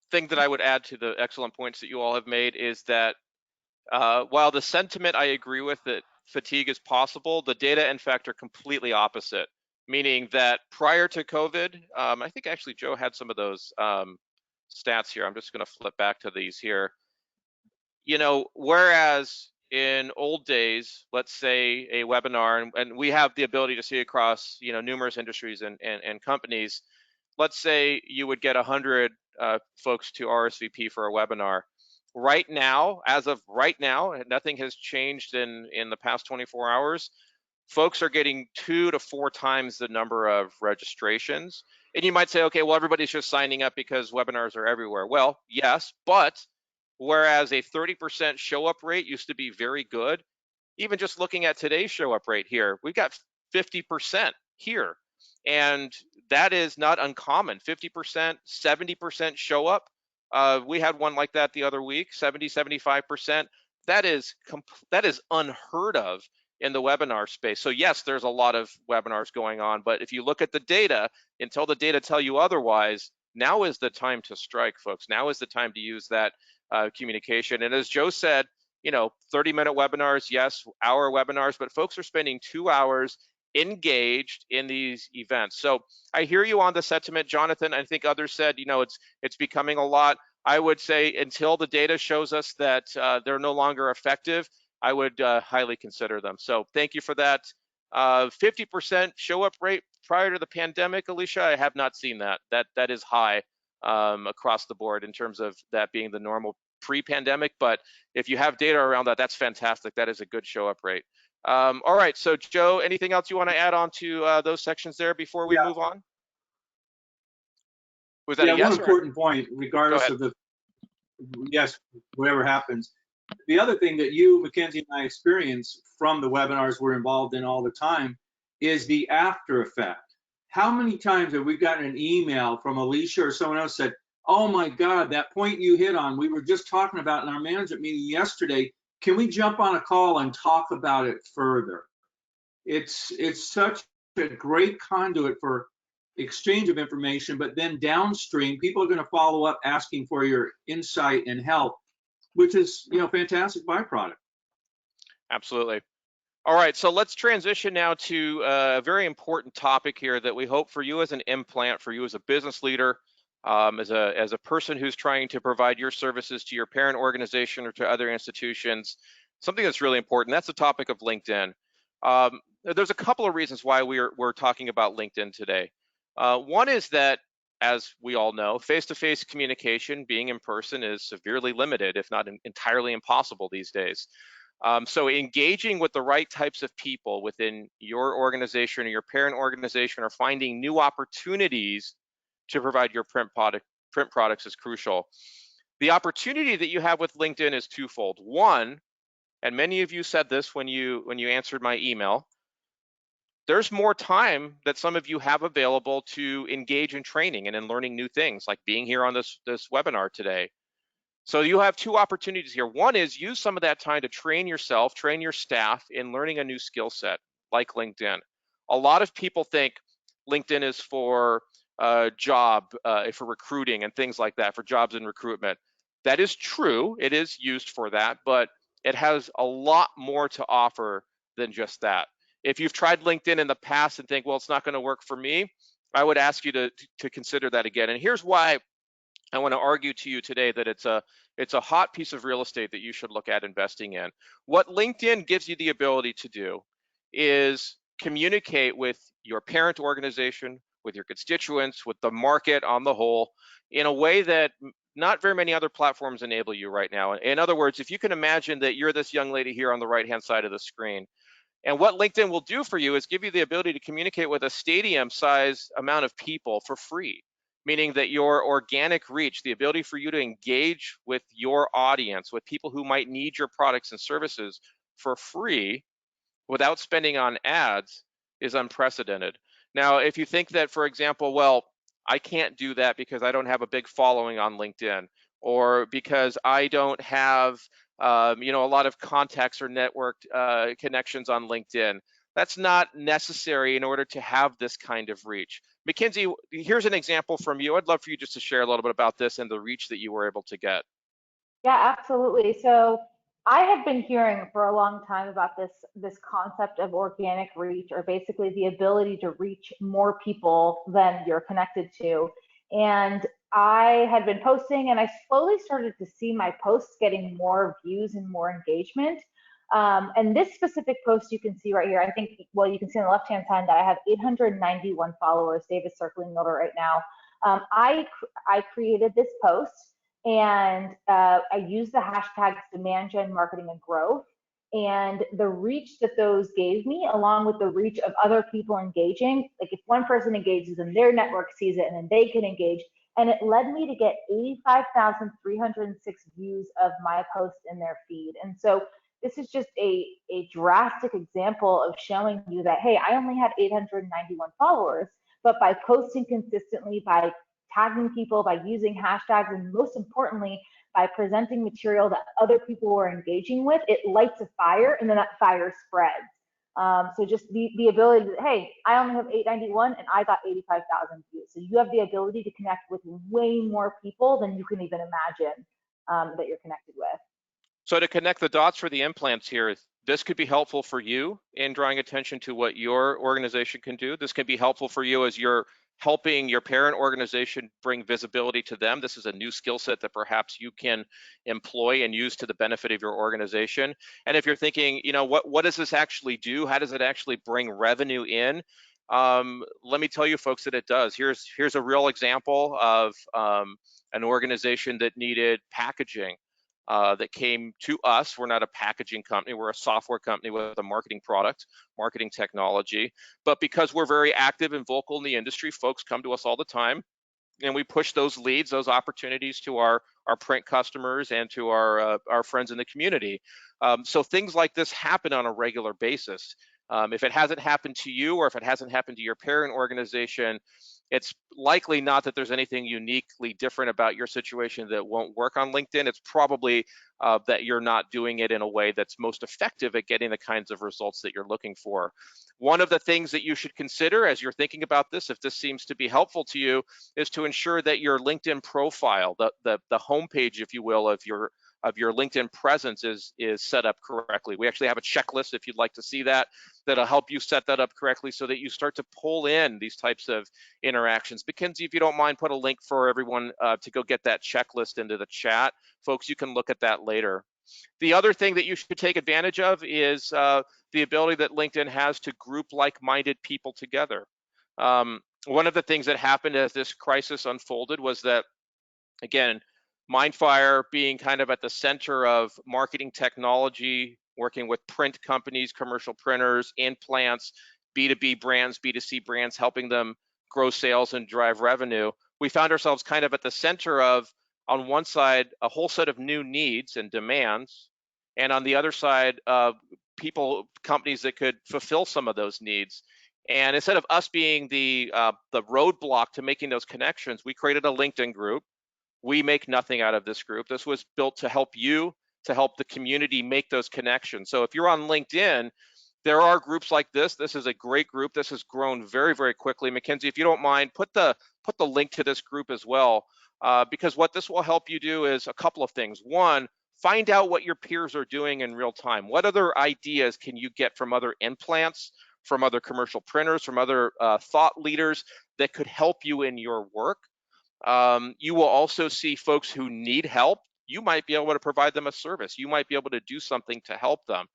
thing that I would add to the excellent points that you all have made is that while the sentiment I agree with that fatigue is possible, the data in fact are completely opposite, meaning that prior to COVID, I think actually Joe had some of those stats here. I'm just going to flip back to these here. You know, whereas in old days, let's say a webinar, and we have the ability to see across, you know, numerous industries and companies, let's say you would get 100 folks to RSVP for a webinar. Right now, as of right now, nothing has changed in the past 24 hours. Folks are getting 2 to 4 times the number of registrations. And you might say, okay, well, everybody's just signing up because webinars are everywhere. Well, yes, but whereas a 30% show up rate used to be very good, even just looking at today's show up rate here, we've got 50% here. And that is not uncommon. 50%, 70% show up. We had one like that the other week, 70, 75%. That is unheard of in the webinar space. So yes, there's a lot of webinars going on, but if you look at the data, until the data tell you otherwise, now is the time to strike, folks. Now is the time to use that communication. And as Joe said, you know, 30-minute webinars, yes, hour webinars, but folks are spending 2 hours engaged in these events. So I hear you on the sentiment, Jonathan. I think others said, you know, it's becoming a lot. I would say until the data shows us that they're no longer effective, I would highly consider them. So thank you for that. 50% show up rate prior to the pandemic, Alicia, I have not seen that. That is high across the board in terms of that being the normal pre-pandemic. But if you have data around that, that's fantastic. That is a good show up rate. All right, so Joe, anything else you want to add on to those sections there before we move on? Was that a yes? One important point, regardless of the yes, whatever happens. The other thing that you, Mackenzie, and I experience from the webinars we're involved in all the time is the after effect. How many times have we gotten an email from Alicia or someone else said, oh my God, that point you hit on, we were just talking about in our management meeting yesterday. Can we jump on a call and talk about it further? It's such a great conduit for exchange of information, but then downstream, people are going to follow up asking for your insight and help, which is, you know, fantastic byproduct. Absolutely. All right, so let's transition now to a very important topic here that we hope for you as an implant, for you as a business leader, as a person who's trying to provide your services to your parent organization or to other institutions, something that's really important. That's the topic of LinkedIn. There's a couple of reasons why we're talking about LinkedIn today. One is that, as we all know, face-to-face communication, being in person, is severely limited, if not entirely impossible these days. So engaging with the right types of people within your organization or your parent organization, or finding new opportunities to provide your print products is crucial. The opportunity that you have with LinkedIn is twofold. One, and many of you said this when you answered my email, there's more time that some of you have available to engage in training and in learning new things, like being here on this webinar today. So you have two opportunities here. One is use some of that time to train yourself, train your staff in learning a new skill set like LinkedIn. A lot of people think LinkedIn is for for recruiting and things like that, for jobs and recruitment. That is true. It is used for that, but it has a lot more to offer than just that. If you've tried LinkedIn in the past and think, well, it's not going to work for me, I would ask you to consider that again. And here's why I want to argue to you today that it's a hot piece of real estate that you should look at investing in. What LinkedIn gives you the ability to do is communicate with your parent organization, with your constituents, with the market on the whole, in a way that not very many other platforms enable you right now. In other words, if you can imagine that you're this young lady here on the right-hand side of the screen, and what LinkedIn will do for you is give you the ability to communicate with a stadium-size amount of people for free, meaning that your organic reach, the ability for you to engage with your audience, with people who might need your products and services for free without spending on ads, is unprecedented. Now, if you think that, for example, well, I can't do that because I don't have a big following on LinkedIn, or because I don't have a lot of contacts or network connections on LinkedIn, that's not necessary in order to have this kind of reach. Mackenzie, here's an example from you. I'd love for you just to share a little bit about this and the reach that you were able to get. Yeah, absolutely. So I have been hearing for a long time about this concept of organic reach, or basically the ability to reach more people than you're connected to. And I had been posting, and I slowly started to see my posts getting more views and more engagement. And this specific post you can see right here, I think, well, you can see on the left-hand side that I have 891 followers. Dave is circling over right now. I created this post, and I use the hashtags demand gen, marketing, and growth. And the reach that those gave me, along with the reach of other people engaging, like if one person engages and their network sees it and then they can engage, and it led me to get 85,306 views of my post in their feed. And so this is just a drastic example of showing you that, hey, I only had 891 followers, but by posting consistently, by tagging people, by using hashtags, and most importantly, by presenting material that other people were engaging with, it lights a fire, and then that fire spreads. So just the ability to, hey, I only have 891 and I got 85,000 views. So you have the ability to connect with way more people than you can even imagine that you're connected with. So to connect the dots for the implants here, this could be helpful for you in drawing attention to what your organization can do. This can be helpful for you as you're helping your parent organization bring visibility to them. This is a new skill set that perhaps you can employ and use to the benefit of your organization. And if you're thinking, what does this actually do? How does it actually bring revenue in? Let me tell you folks that it does. Here's a real example of an organization that needed packaging. That came to us. We're not a packaging company. We're a software company with a marketing product, marketing technology. But because we're very active and vocal in the industry, folks come to us all the time, and we push those leads, those opportunities to our print customers and to our friends in the community. So things like this happen on a regular basis. If it hasn't happened to you, or if it hasn't happened to your parent organization, it's likely not that there's anything uniquely different about your situation that won't work on LinkedIn. It's probably that you're not doing it in a way that's most effective at getting the kinds of results that you're looking for. One of the things that you should consider as you're thinking about this, if this seems to be helpful to you, is to ensure that your LinkedIn profile, the homepage, if you will, of your LinkedIn presence is set up correctly. We actually have a checklist, if you'd like to see that, that'll help you set that up correctly so that you start to pull in these types of interactions. Mackenzie, if you don't mind, put a link for everyone to go get that checklist into the chat. Folks, you can look at that later. The other thing that you should take advantage of is the ability that LinkedIn has to group like-minded people together. One of the things that happened as this crisis unfolded was that, again, Mindfire being kind of at the center of marketing technology, working with print companies, commercial printers, implants, B2B brands, B2C brands, helping them grow sales and drive revenue. We found ourselves kind of at the center of, on one side, a whole set of new needs and demands, and on the other side, companies that could fulfill some of those needs. And instead of us being the roadblock to making those connections, we created a LinkedIn group We make nothing out of this group. This was built to help you, to help the community make those connections. So if you're on LinkedIn, there are groups like this. This is a great group. This has grown very, very quickly. Mackenzie, if you don't mind, put the link to this group as well, because what this will help you do is a couple of things. One, find out what your peers are doing in real time. What other ideas can you get from other implants, from other commercial printers, from other thought leaders that could help you in your work? You will also see folks who need help. You might be able to provide them a service. You might be able to do something to help them.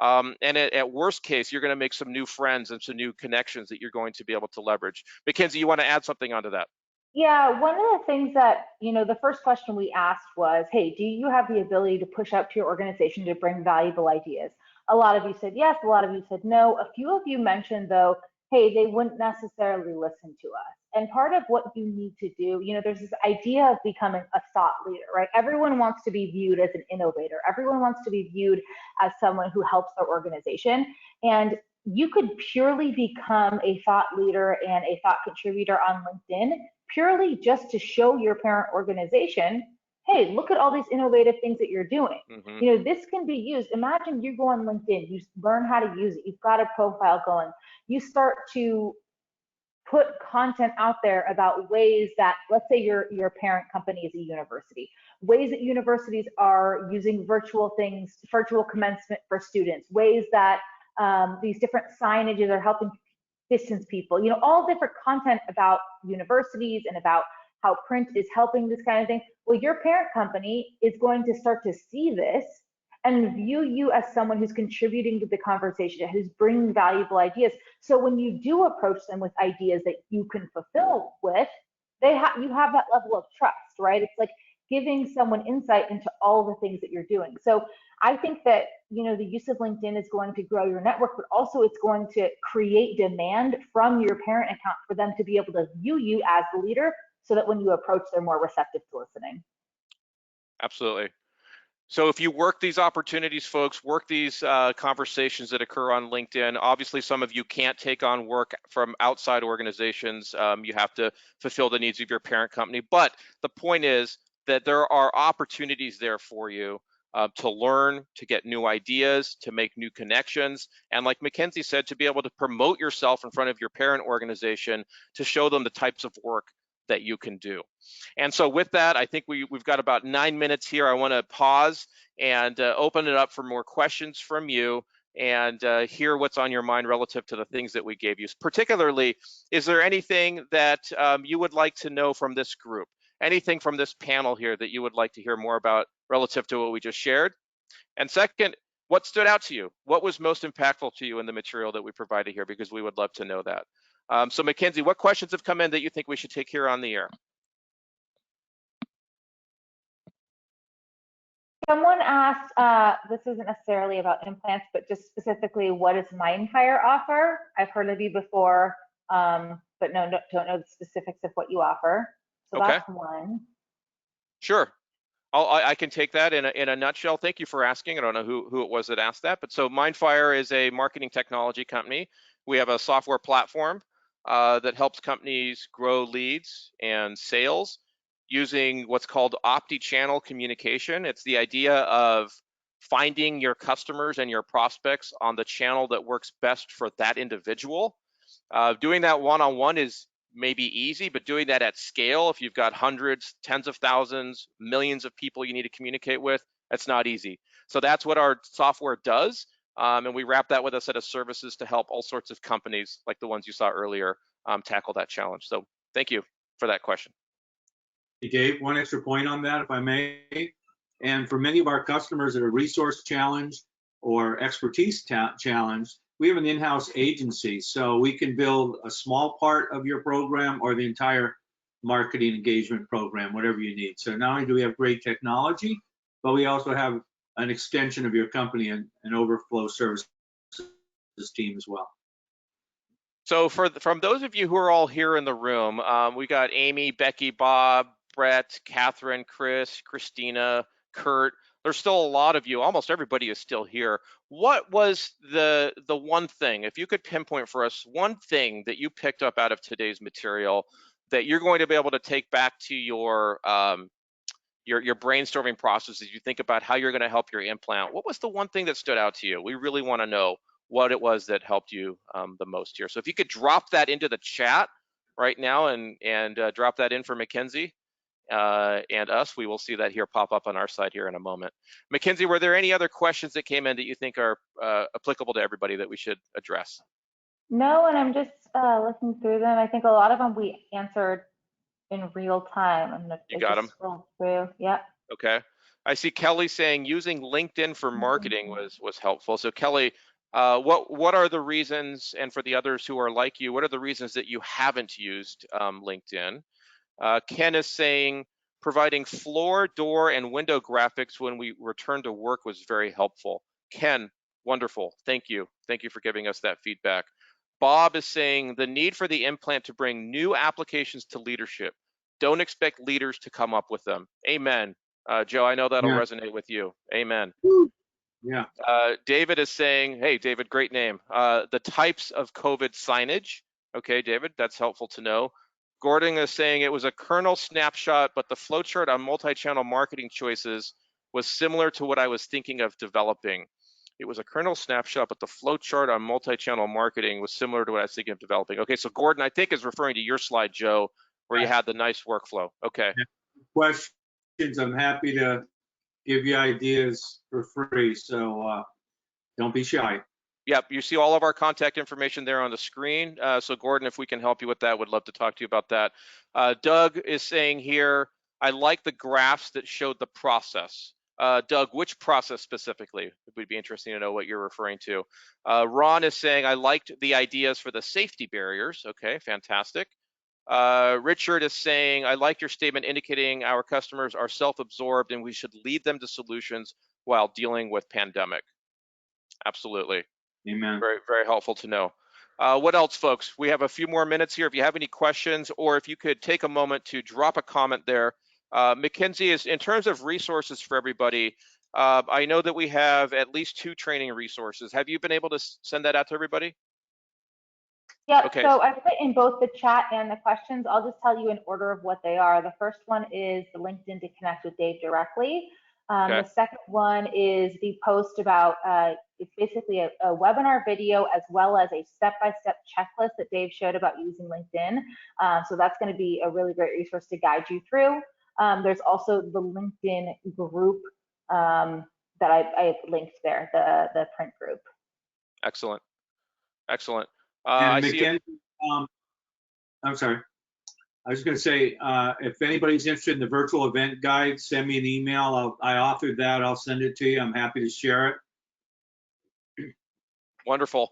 And at worst case, you're going to make some new friends and some new connections that you're going to be able to leverage. Mackenzie, you want to add something onto that? Yeah, one of the things that, the first question we asked was, hey, do you have the ability to push out to your organization to bring valuable ideas? A lot of you said yes, a lot of you said no. A few of you mentioned, though, hey, they wouldn't necessarily listen to us. And part of what you need to do, there's this idea of becoming a thought leader, right? Everyone wants to be viewed as an innovator. Everyone wants to be viewed as someone who helps their organization. And you could purely become a thought leader and a thought contributor on LinkedIn purely just to show your parent organization, hey, look at all these innovative things that you're doing. Mm-hmm. This can be used. Imagine you go on LinkedIn, you learn how to use it, you've got a profile going, you start to put content out there about ways that, let's say your parent company is a university, ways that universities are using virtual things, virtual commencement for students, ways that these different signages are helping distance people, all different content about universities and about how print is helping this kind of thing. Well, your parent company is going to start to see this and view you as someone who's contributing to the conversation, who's bringing valuable ideas. So when you do approach them with ideas that you can fulfill with, you have that level of trust, right? It's like giving someone insight into all the things that you're doing. So I think that, the use of LinkedIn is going to grow your network, but also it's going to create demand from your parent account for them to be able to view you as the leader so that when you approach, they're more receptive to listening. Absolutely. So if you work these opportunities, folks, work these conversations that occur on LinkedIn, obviously some of you can't take on work from outside organizations. You have to fulfill the needs of your parent company. But the point is that there are opportunities there for you to learn, to get new ideas, to make new connections. And like Mackenzie said, to be able to promote yourself in front of your parent organization to show them the types of work that you can do. And so with that, I think we've got about 9 minutes here. I want to pause and open it up for more questions from you and hear what's on your mind relative to the things that we gave you. Particularly, is there anything that you would like to know from this group? Anything from this panel here that you would like to hear more about relative to what we just shared? And second, what stood out to you? What was most impactful to you in the material that we provided here? Because we would love to know that. So Mackenzie, what questions have come in that you think we should take here on the air? Someone asked, this isn't necessarily about implants, but just specifically, what does Mindfire offer? I've heard of you before, but don't know the specifics of what you offer. So Okay. That's one. Sure. I can take that in a nutshell. Thank you for asking. I don't know who it was that asked that, but so Mindfire is a marketing technology company. We have a software platform that helps companies grow leads and sales using what's called omni-channel communication. It's the idea of finding your customers and your prospects on the channel that works best for that individual. Doing that one-on-one is maybe easy, but doing that at scale, if you've got hundreds, tens of thousands, millions of people you need to communicate with, that's not easy. So that's what our software does. And we wrap that with a set of services to help all sorts of companies like the ones you saw earlier tackle that challenge. So thank you for that question. Hey, Dave, one extra point on that, if I may. And for many of our customers that are resource challenged or expertise challenged, we have an in-house agency, so we can build a small part of your program or the entire marketing engagement program, whatever you need. So not only do we have great technology, but we also have an extension of your company and an overflow services team as well. So from those of you who are all here in the room, we got Amy, Becky, Bob, Brett, Catherine, Chris, Christina, Kurt. There's still a lot of you. Almost everybody is still here. What was the one thing, if you could pinpoint for us, one thing that you picked up out of today's material that you're going to be able to take back to your your brainstorming process as you think about how you're going to help your implant. What was the one thing that stood out to you? We really want to know what it was that helped you the most here. So if you could drop that into the chat right now and drop that in for Mackenzie and us, we will see that here pop up on our side here in a moment. Mackenzie, were there any other questions that came in that you think are applicable to everybody that we should address? No, and I'm just looking through them. I think a lot of them we answered in real time. I'm gonna You got them? scroll through. Yep. Okay. I see Kelly saying using LinkedIn for marketing was helpful. So Kelly, what are the reasons, and for the others who are like you, what are the reasons that you haven't used LinkedIn? Ken is saying providing floor, door, and window graphics when we return to work was very helpful. Ken, wonderful. Thank you. Thank you for giving us that feedback. Bob is saying the need for the implant to bring new applications to leadership. Don't expect leaders to come up with them. Amen. Joe, I know that'll resonate with you. Amen. Yeah. David is saying, hey, David, great name. The types of COVID signage. Okay, David, that's helpful to know. Gordon is saying it was a kernel snapshot, but the flowchart on multi-channel marketing choices was similar to what I was thinking of developing. It was a kernel snapshot, but the flowchart on multi-channel marketing was similar to what I was thinking of developing. Okay, so Gordon, I think, is referring to your slide, Joe, where you had the nice workflow. Okay. Questions, I'm happy to give you ideas for free, so don't be shy. Yep, you see all of our contact information there on the screen. So Gordon, if we can help you with that, would love to talk to you about that. Doug is saying here, I like the graphs that showed the process. Doug, which process specifically? It would be interesting to know what you're referring to. Ron is saying, I liked the ideas for the safety barriers. Okay, fantastic. Richard is saying, I like your statement indicating our customers are self-absorbed and we should lead them to solutions while dealing with pandemic. Absolutely. Amen. Very, very helpful to know. What else, folks? We have a few more minutes here. If you have any questions, or if you could take a moment to drop a comment there. Mackenzie, is in terms of resources for everybody, I know that we have at least 2 training resources. Have you been able to send that out to everybody? Yeah, Okay. so I put in both the chat and the questions. I'll just tell you in order of what they are. The first one is the LinkedIn to connect with Dave directly. Okay. The second one is the post about, it's basically a webinar video as well as a step-by-step checklist that Dave showed about using LinkedIn. So that's going to be a really great resource to guide you through. There's also the LinkedIn group that I linked there, the print group. Excellent. Excellent. And I see Mackenzie, I'm sorry. I was going to say, if anybody's interested in the virtual event guide, send me an email. I authored that. I'll send it to you. I'm happy to share it. Wonderful.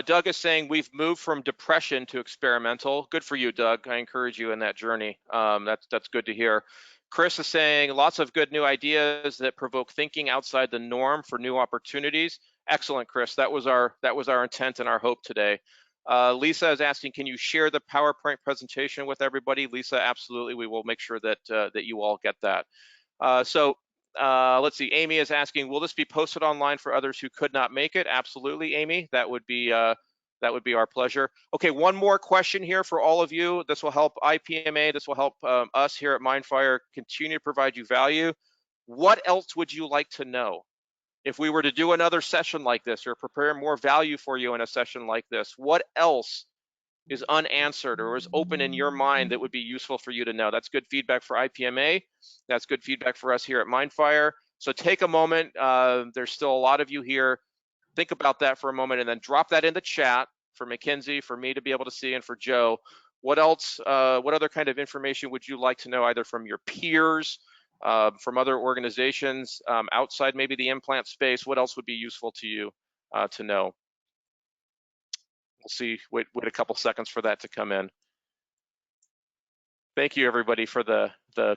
Doug is saying we've moved from depression to experimental. Good for you, Doug. I encourage you in that journey. That's good to hear. Chris is saying lots of good new ideas that provoke thinking outside the norm for new opportunities. Excellent, Chris. That was our intent and our hope today. Lisa is asking, can you share the PowerPoint presentation with everybody? Lisa, absolutely. We will make sure that that you all get that. Let's see. Amy is asking, will this be posted online for others who could not make it? Absolutely, Amy. That would be our pleasure. Okay, one more question here for all of you. This will help IPMA. This will help us here at Mindfire continue to provide you value. What else would you like to know? If we were to do another session like this or prepare more value for you in a session like this, what else is unanswered or is open in your mind that would be useful for you to know? That's good feedback for IPMA. That's good feedback for us here at Mindfire. So take a moment. There's still a lot of you here. Think about that for a moment and then drop that in the chat for Mackenzie, for me to be able to see, and for Joe. What else, what other kind of information would you like to know, either from your peers, from other organizations outside maybe the implant space? What else would be useful to you to know? We'll see, wait a couple seconds for that to come in. Thank you, everybody, for the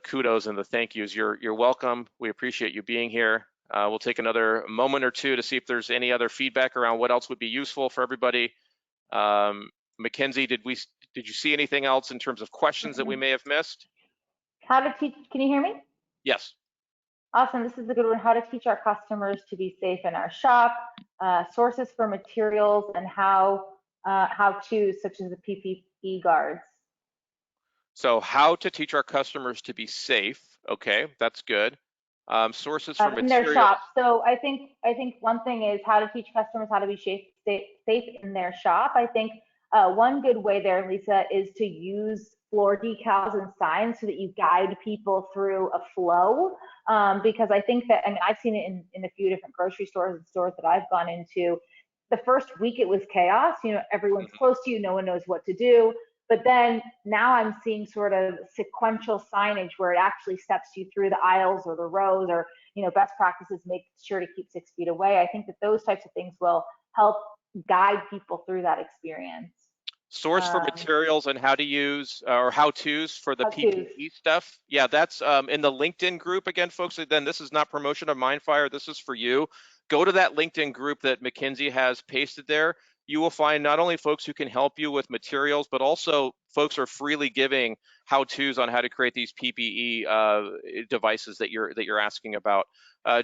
kudos and the thank yous. You're welcome. We appreciate you being here. We'll take another moment or two to see if there's any other feedback around what else would be useful for everybody. Mackenzie, did you see anything else in terms of questions that we may have missed? How to teach, can you hear me? Yes. Awesome, this is a good one. How to teach our customers to be safe in our shop, sources for materials, and how-tos such as the PPE guards. So how to teach our customers to be safe. Okay, that's good. Sources for In their materials. shop. So I think one thing is how to teach customers how to be safe in their shop. I think one good way there, Lisa, is to use floor decals and signs so that you guide people through a flow. Because I think that, I mean, I've seen it in a few different grocery stores and stores that I've gone into. The first week it was chaos. You know, everyone's close to you, no one knows what to do. But then now I'm seeing sort of sequential signage where it actually steps you through the aisles or the rows, or, you know, best practices, make sure to keep 6 feet away. I think that those types of things will help guide people through that experience. Source for materials and how to use or how-tos for the PPE stuff. Yeah, that's in the LinkedIn group. Again, folks, then this is not promotion of Mindfire. This is for you. Go to that LinkedIn group that Mackenzie has pasted there. You will find not only folks who can help you with materials, but also folks are freely giving how-tos on how to create these PPE devices that you're asking about.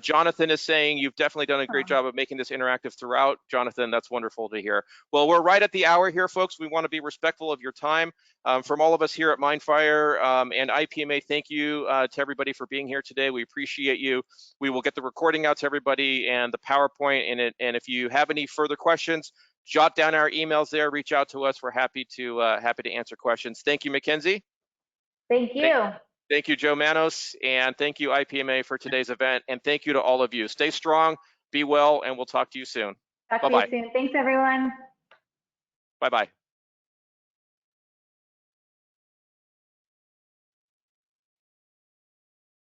Jonathan is saying you've definitely done a great job of making this interactive throughout. Jonathan, that's wonderful to hear. Well, we're right at the hour here, folks. We want to be respectful of your time. From all of us here at Mindfire and IPMA, thank you to everybody for being here today. We appreciate you. We will get the recording out to everybody and the PowerPoint. And if you have any further questions, jot down our emails there. Reach out to us. We're happy to answer questions. Thank you, Mackenzie. Thank you. Thank you, Joe Manos, and thank you, IPMA, for today's event. And thank you to all of you. Stay strong, be well, and we'll talk to you soon. Talk to you soon. Thanks, everyone. Bye-bye.